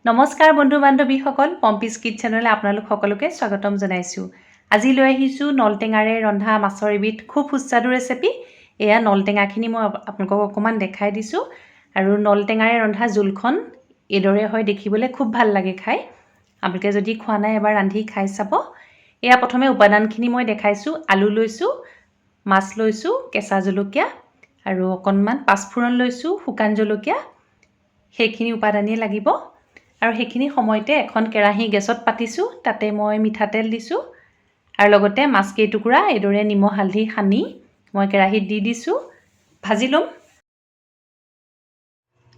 নমস্কাৰ বন্ধু বান্ধৱীসকল পম্পিজ কিটচেনলৈ আপোনালোক সকলোকে স্বাগতম জনাইছোঁ। আজি লৈ আহিছোঁ নলটেঙাৰে ৰন্ধা মাছৰ এবিধ খুব সুস্বাদু ৰেচিপি। এয়া নলটেঙাখিনি মই আপোনালোকক অকণমান দেখাই দিছোঁ আৰু নলটেঙাৰে ৰন্ধা জোলখন এইদৰে হয় দেখিবলৈ খুব ভাল লাগে খাই। আপোনালোকে যদি খোৱা নাই এবাৰ ৰান্ধি খাই চাব। এয়া প্ৰথমে উপাদানখিনি মই দেখাইছোঁ। আলু লৈছোঁ, মাছ লৈছোঁ, কেঁচা জলকীয়া আৰু অকণমান পাঁচফোৰণ লৈছোঁ, শুকান জলকীয়া। সেইখিনি উপাদানেই লাগিব। আৰু সেইখিনি সময়তে এখন কেৰাহী গেছত পাতিছোঁ, তাতে মই মিঠাতেল দিছোঁ আৰু লগতে মাছ কেইটুকুৰা এইদৰে নিমখ হালধি সানি মই কেৰাহীত দি দিছোঁ, ভাজি ল'ম।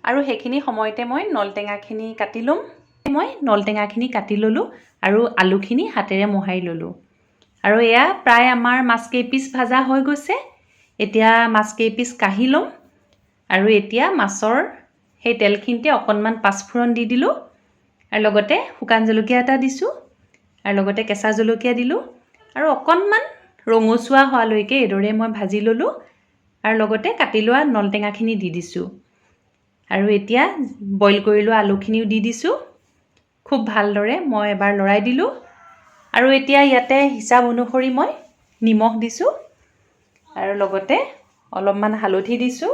আৰু সেইখিনি সময়তে মই নলটেঙাখিনি কাটি ল'ম। মই নলটেঙাখিনি কাটি ল'লোঁ আৰু আলুখিনি হাতেৰে মোহাৰি ল'লোঁ। আৰু এয়া প্ৰায় আমাৰ মাছ কেইপিচ ভাজা হৈ গৈছে। এতিয়া মাছ কেইপিচ কাঢ়ি ল'ম আৰু এতিয়া মাছৰ সেই তেলখিনিতে অকণমান পাঁচফোৰণ দি দিলোঁ আৰু লগতে শুকান জলকীয়া এটা দিছোঁ আৰু লগতে কেঁচা জলকীয়া দিলোঁ আৰু অকণমান ৰঙচুৱা হোৱালৈকে এইদৰে মই ভাজি ল'লোঁ আৰু লগতে কাটি লোৱা নলটেঙাখিনি দি দিছোঁ আৰু এতিয়া বইল কৰি লোৱা আলুখিনিও দি দিছোঁ। খুব ভালদৰে মই এবাৰ লৰাই দিলোঁ আৰু এতিয়া ইয়াতে হিচাপ অনুসৰি মই নিমখ দিছোঁ আৰু লগতে অলপমান হালধি দিছোঁ।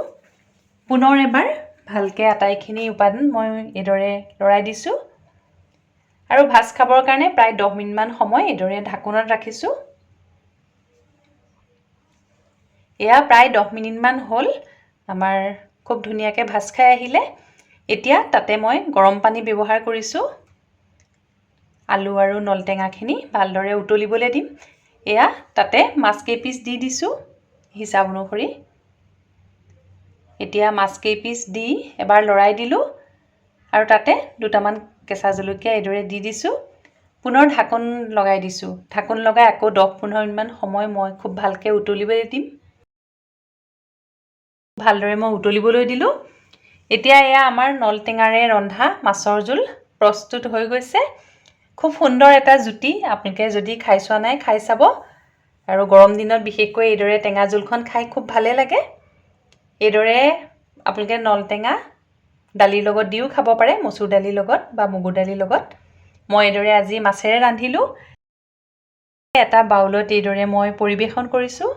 পুনৰ এবাৰ ভালকৈ আটাইখিনি উপাদান মই এইদৰে লৰাই দিছোঁ আৰু ভাজ খাবৰ কাৰণে প্ৰায় 10 মিনিটমান সময় এইদৰে ঢাকোনত ৰাখিছোঁ। এয়া প্ৰায় 10 মিনিটমান হ'ল, আমাৰ খুব ধুনীয়াকৈ ভাজ খাই আহিলে। এতিয়া তাতে মই গৰম পানী ব্যৱহাৰ কৰিছোঁ। আলু আৰু নলটেঙাখিনি ভালদৰে উতলিবলৈ দিম। এয়া তাতে মাছ কেইপিচ দি দিছোঁ হিচাপ অনুসৰি। এতিয়া মাছ কেইপিচ দি এবাৰ লৰাই দিলোঁ আৰু তাতে দুটামান কেঁচা জলকীয়া এইদৰে দি দিছোঁ। পুনৰ ঢাকোন লগাই দিছোঁ। ঢাকোন লগাই আকৌ 10-15 মিনিটমান সময় মই খুব ভালকৈ উতলিবলৈ দিম। ভালদৰে মই উতলিবলৈ দিলোঁ। এতিয়া এয়া আমাৰ নলটেঙাৰে ৰন্ধা মাছৰ জোল প্ৰস্তুত হৈ গৈছে। খুব সুন্দৰ এটা জুতি। আপোনালোকে যদি খাই চোৱা নাই খাই চাব আৰু গৰম দিনত বিশেষকৈ এইদৰে টেঙা জোলখন খাই খুব ভালে লাগে। এইদৰে আপোনালোকে নলটেঙা দালিৰ লগত দিও খাব পাৰে, মচুৰ দালিৰ লগত বা মগুৰ দালিৰ লগত। মই এইদৰে আজি মাছেৰে ৰান্ধিলোঁ। এটা বাউলত এইদৰে মই পৰিৱেশন কৰিছোঁ।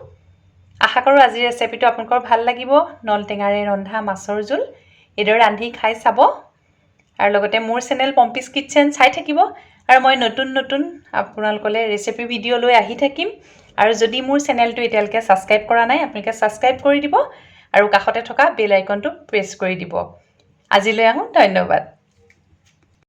আশা কৰোঁ আজিৰ ৰেচিপিটো আপোনালোকৰ ভাল লাগিব। নলটেঙাৰে ৰন্ধা মাছৰ জোল এইদৰে ৰান্ধি খাই চাব আৰু লগতে মোৰ চেনেল পম্পিজ কিটচেন চাই থাকিব আৰু মই নতুন নতুন আপোনালোকলৈ ৰেচিপি ভিডিঅ' লৈ আহি থাকিম। আৰু যদি মোৰ চেনেলটো এতিয়ালৈকে ছাবস্ক্ৰাইব কৰা নাই আপোনালোকে ছাবস্ক্ৰাইব কৰি দিব আৰু কাষতে থকা বেল আইকনটো প্ৰেছ কৰি দিব। আজিলৈ আহোঁ, ধন্যবাদ।